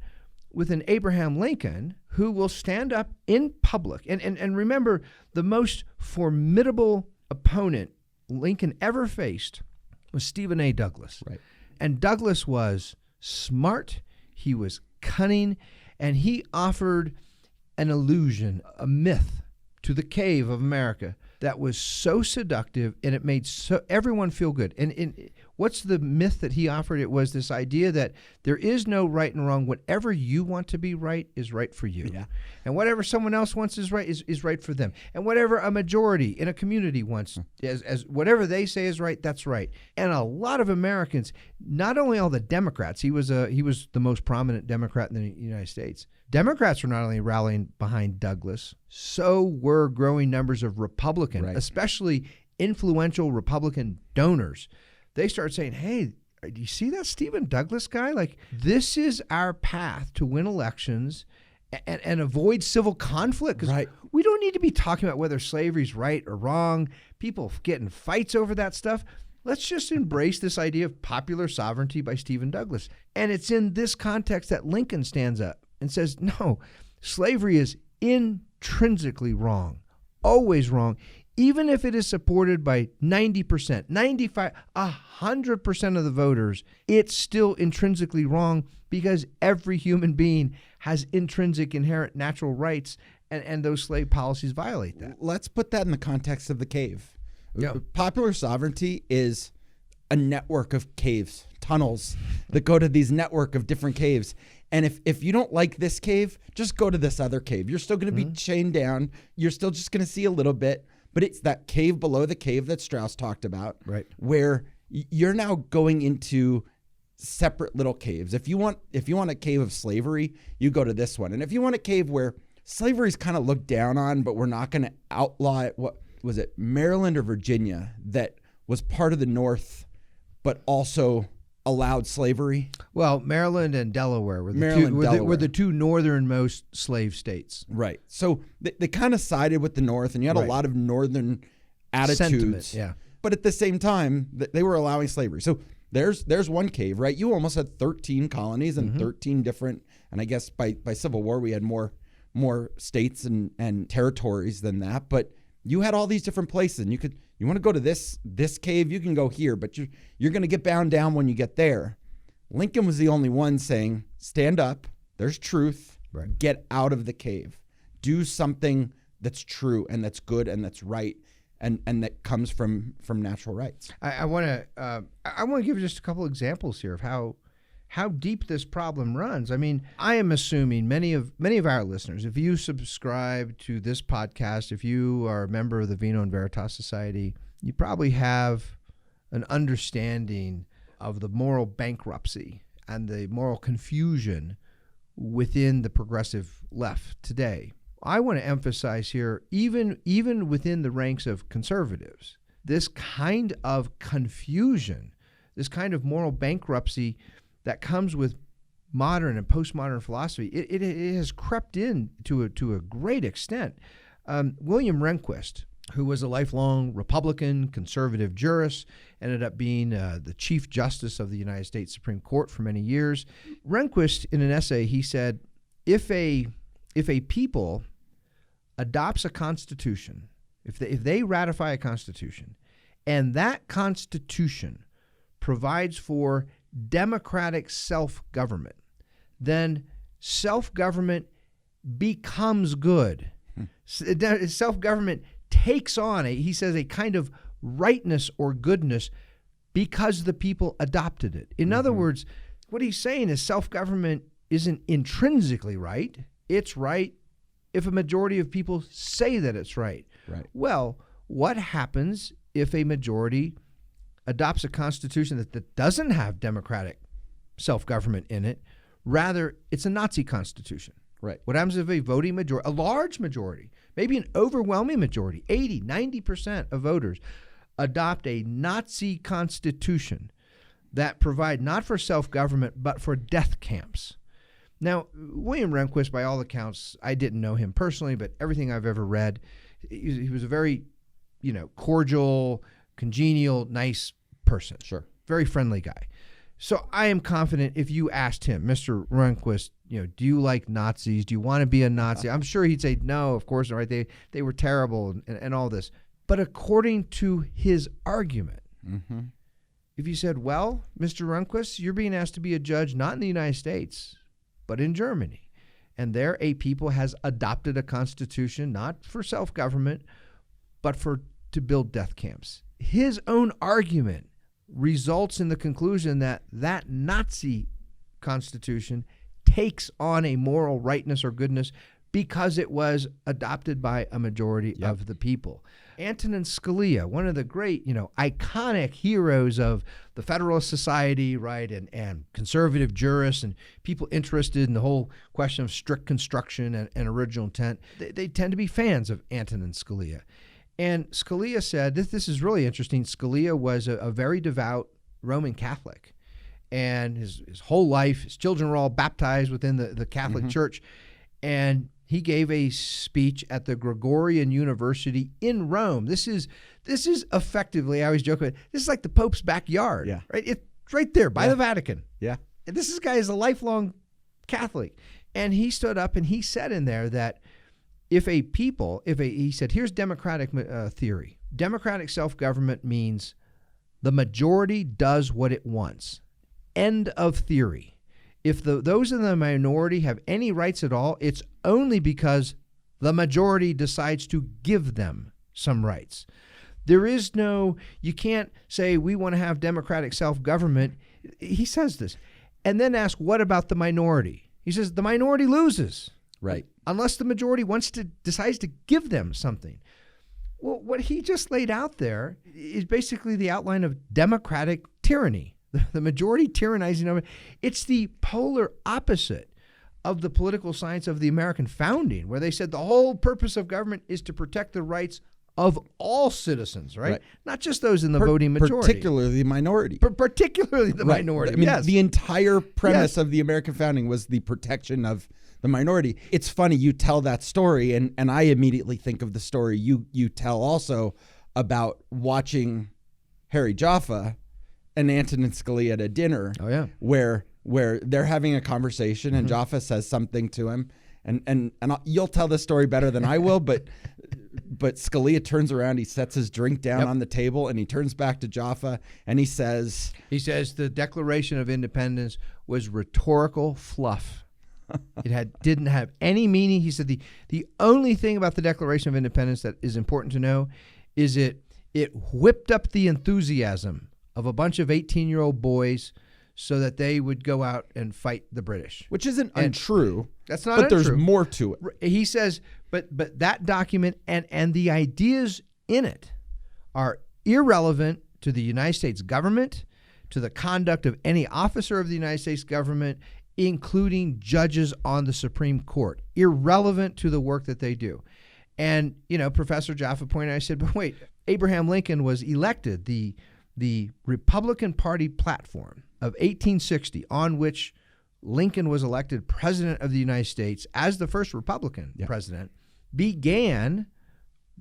with an Abraham Lincoln who will stand up in public. And remember, the most formidable opponent Lincoln ever faced was Stephen A. Douglas. Right. And Douglas was smart, he was cunning, and he offered an illusion, a myth to the cave of America that was so seductive, and it made everyone feel good. And what's the myth that he offered? It was this idea that there is no right and wrong. Whatever you want to be right is right for you. Yeah. And whatever someone else wants is right for them. And whatever a majority in a community wants, as whatever they say is right, that's right. And a lot of Americans, not only all the Democrats, he was the most prominent Democrat in the United States. Democrats were not only rallying behind Douglas, so were growing numbers of Republicans, especially influential Republican donors. They started saying, hey, do you see that Stephen Douglas guy? Like, this is our path to win elections and avoid civil conflict. Because we don't need to be talking about whether slavery is right or wrong. People getting fights over that stuff. Let's just embrace this idea of popular sovereignty by Stephen Douglas. And it's in this context that Lincoln stands up and says, no, slavery is intrinsically wrong, always wrong, even if it is supported by 90%, 95, 100% of the voters, it's still intrinsically wrong because every human being has intrinsic, inherent natural rights, and those slave policies violate that. Let's put that in the context of the cave. Yeah. Popular sovereignty is a network of caves, tunnels that go to these network of different caves. And if you don't like this cave, just go to this other cave. You're still going to be chained down. You're still just going to see a little bit. But it's that cave below the cave that Strauss talked about, where you're now going into separate little caves. If you want a cave of slavery, you go to this one. And if you want a cave where slavery is kind of looked down on, but we're not going to outlaw it, what was it, Maryland or Virginia, that was part of the North, but also allowed slavery? Well, Maryland and Delaware were the two northernmost slave states. Right. So they kind of sided with the North, and you had a lot of northern attitudes. Sentiment, But at the same time, they were allowing slavery. So there's one cave, right? You almost had 13 colonies and 13 different, and I guess by Civil War we had more states and territories than that. But you had all these different places, and you want to go to this cave, you can go here, but you're going to get bound down when you get there. Lincoln was the only one saying, stand up, there's truth, get out of the cave. Do something that's true and that's good and that's right and that comes from natural rights. I want to give just a couple examples here of how deep this problem runs. I mean, I am assuming many of our listeners, if you subscribe to this podcast, if you are a member of the Vino and Veritas Society, you probably have an understanding of the moral bankruptcy and the moral confusion within the progressive left today. I want to emphasize here, even within the ranks of conservatives, this kind of confusion, this kind of moral bankruptcy that comes with modern and postmodern philosophy, it has crept in to a great extent. William Rehnquist, who was a lifelong Republican conservative jurist, ended up being the Chief Justice of the United States Supreme Court for many years. Rehnquist, in an essay, he said, if a people adopts a constitution, if they ratify a constitution, and that constitution provides for democratic self-government, then self-government becomes good. Self-government takes on he says, a kind of rightness or goodness because the people adopted it. In other words, what he's saying is self-government isn't intrinsically right. It's right if a majority of people say that it's right. Well, what happens if a majority adopts a constitution that doesn't have democratic self-government in it? Rather, it's a Nazi constitution. What happens if a voting majority, a large majority, maybe an overwhelming majority, 80, 90% of voters adopt a Nazi constitution that provide not for self-government, but for death camps? Now, William Rehnquist, by all accounts, I didn't know him personally, but everything I've ever read, he was a very, cordial, congenial, nice person. Very friendly guy. So I am confident if you asked him, Mr. Rehnquist, do you like Nazis? Do you want to be a Nazi? I'm sure he'd say, no, of course not, right? They were terrible and all this. But according to his argument, if you said, well, Mr. Rehnquist, you're being asked to be a judge not in the United States, but in Germany. And there a people has adopted a constitution, not for self-government, but to build death camps. His own argument results in the conclusion that Nazi constitution takes on a moral rightness or goodness because it was adopted by a majority of the people. Antonin Scalia, one of the great, iconic heroes of the Federalist Society, right, and conservative jurists and people interested in the whole question of strict construction and original intent, they tend to be fans of Antonin Scalia. And Scalia said, this is really interesting, Scalia was a very devout Roman Catholic. And his whole life, his children were all baptized within the Catholic Church. And he gave a speech at the Gregorian University in Rome. This is effectively, I always joke about it, this is like the Pope's backyard, right? It's right there by the Vatican. Yeah. And this guy is a lifelong Catholic. And he stood up and he said in there that he said, here's democratic theory. Democratic self-government means the majority does what it wants. End of theory. If those in the minority have any rights at all, it's only because the majority decides to give them some rights. There is you can't say we want to have democratic self-government. He says this. And then ask, what about the minority? He says the minority loses. Right. Unless the majority decides to give them something. Well, what he just laid out there is basically the outline of democratic tyranny. The majority tyrannizing over. It's the polar opposite of the political science of the American founding, where they said the whole purpose of government is to protect the rights of all citizens, right? Not just those in the voting majority. Particularly the minority. Particularly the minority, I mean, the entire premise of the American founding was the protection of the minority. It's funny, you tell that story, and I immediately think of the story you tell also about watching Harry Jaffa and Antonin Scalia at a dinner where they're having a conversation and Jaffa says something to him and you'll tell this story better than I will, but Scalia turns around, he sets his drink down on the table and he turns back to Jaffa and he says the Declaration of Independence was rhetorical fluff. It didn't have any meaning. He said the only thing about the Declaration of Independence that is important to know is it whipped up the enthusiasm of a bunch of 18-year-old boys so that they would go out and fight the British. Which isn't untrue. That's not but untrue. There's more to it. He says, but that document and the ideas in it are irrelevant to the United States government, to the conduct of any officer of the United States government, including judges on the Supreme Court. Irrelevant to the work that they do. And, Professor Jaffa pointed out, I said, but wait, Abraham Lincoln was elected. The Republican Party platform of 1860, on which Lincoln was elected president of the United States as the first Republican president, began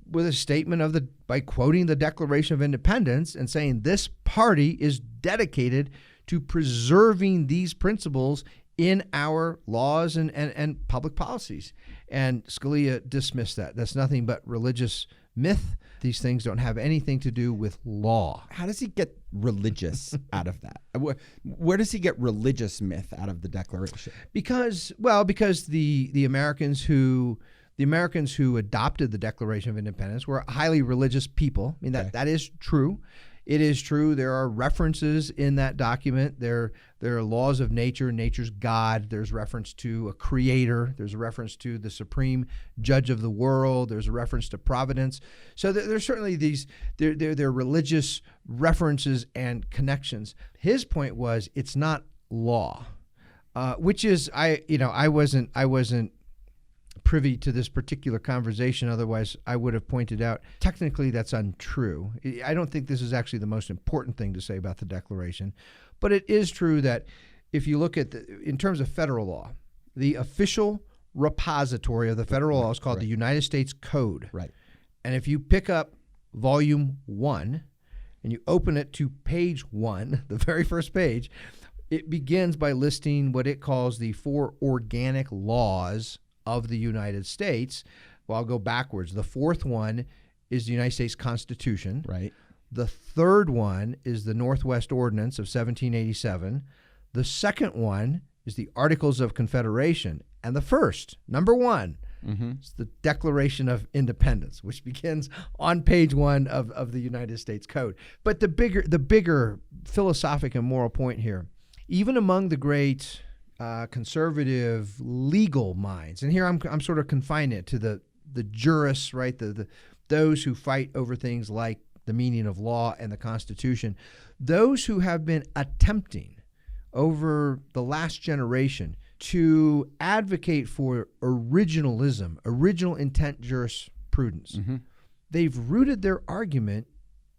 with a statement by quoting the Declaration of Independence and saying this party is dedicated to preserving these principles in our laws and public policies. And Scalia dismissed that. That's nothing but religious myth. These things don't have anything to do with law. How does he get religious out of that? Where does he get religious myth out of the Declaration? Because the Americans who adopted the Declaration of Independence were highly religious people. I mean, that is true. It is true. There are references in that document. There are laws of nature, nature's God. There's reference to a creator. There's a reference to the supreme judge of the world. There's a reference to providence. So there's certainly there are religious references and connections. His point was it's not law, which is I wasn't privy to this particular conversation. Otherwise, I would have pointed out, technically, that's untrue. I don't think this is actually the most important thing to say about the Declaration. But it is true that if you look at in terms of federal law, the official repository of the federal law is called the United States Code. Right. And if you pick up volume 1 and you open it to page 1, the very first page, it begins by listing what it calls the 4 organic laws of the United States. Well, I'll go backwards. The fourth one is the United States Constitution. Right. The third one is the Northwest Ordinance of 1787. The second one is the Articles of Confederation. And the first, number one, is the Declaration of Independence, which begins on page 1 of the United States Code. But the bigger philosophic and moral point here, even among the great conservative legal minds, and here I'm sort of confining it to the jurists, right? Those who fight over things like the meaning of law and the Constitution, those who have been attempting over the last generation to advocate for originalism, original intent jurisprudence. They've rooted their argument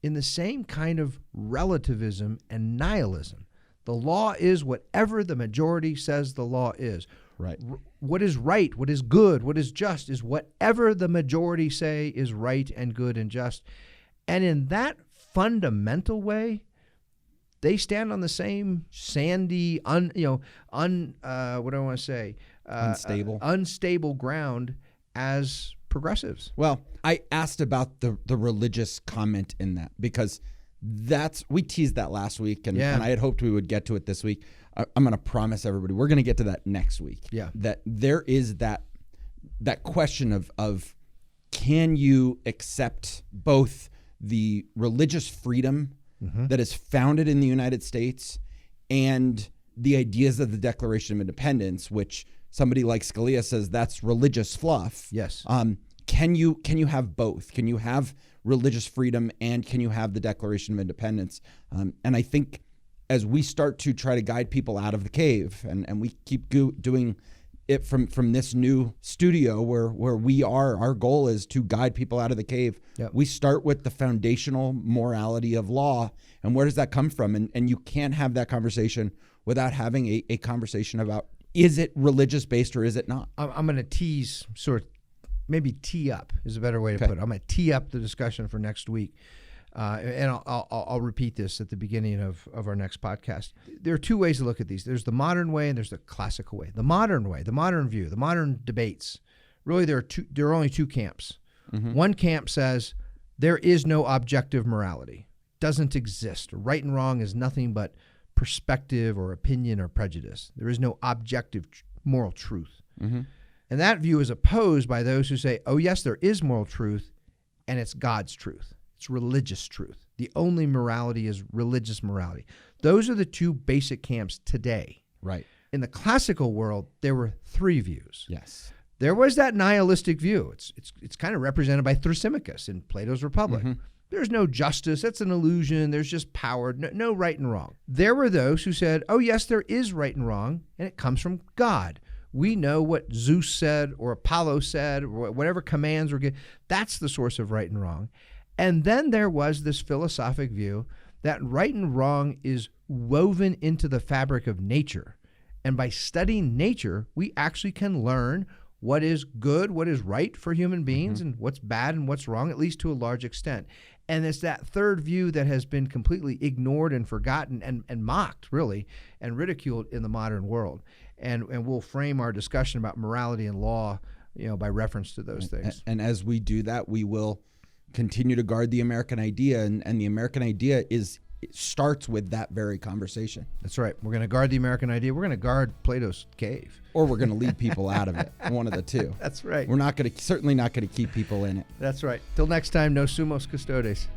in the same kind of relativism and nihilism. The law is whatever the majority says the law is. Right. What is right, what is good, what is just is whatever the majority say is right and good and just. And in that fundamental way, they stand on the same sandy, unstable ground as progressives. Well, I asked about the religious comment in that because we teased that last week, and I had hoped we would get to it this week. I'm going to promise everybody we're going to get to that next week. Yeah, that there is that question of can you accept both the religious freedom that is founded in the United States and the ideas of the Declaration of Independence, which somebody like Scalia says that's religious fluff. Yes. Can you have both? Can you have religious freedom and can you have the Declaration of Independence? And I think as we start to try to guide people out of the cave, and we keep doing it from this new studio where our goal is to guide people out of the cave. Yep. We start with the foundational morality of law, and where does that come from? And you can't have that conversation without having a conversation about, is it religious based or is it not? I'm going to tease, maybe tee up is a better way to put it. I'm going to tee up the discussion for next week. And I'll repeat this at the beginning of our next podcast. There are two ways to look at these. There's the modern way and there's the classical way. The modern way, the modern view, the modern debates. Really, there are only two camps. One camp says there is no objective morality. Doesn't exist. Right and wrong is nothing but perspective or opinion or prejudice. There is no objective moral truth. And that view is opposed by those who say, oh, yes, there is moral truth, and it's God's truth. It's religious truth. The only morality is religious morality. Those are the two basic camps today. Right. In the classical world, there were three views. Yes. There was that nihilistic view. It's kind of represented by Thrasymachus in Plato's Republic. There's no justice. That's an illusion. There's just power. No right and wrong. There were those who said, oh, yes, there is right and wrong, and it comes from God. We know what Zeus said or Apollo said or whatever commands were given. That's the source of right and wrong. And then there was this philosophic view that right and wrong is woven into the fabric of nature. And by studying nature, we actually can learn what is good, what is right for human beings, and what's bad and what's wrong, at least to a large extent. And it's that third view that has been completely ignored and forgotten and mocked, really, and ridiculed in the modern world. And we'll frame our discussion about morality and law, by reference to those things. And as we do that, we will continue to guard the American idea, and the American idea starts with that very conversation. That's right. We're going to guard the American idea. We're going to guard Plato's cave. Or we're going to lead people out of it. One of the two. That's right. We're certainly not going to keep people in it. That's right. Till next time, no sumos custodes.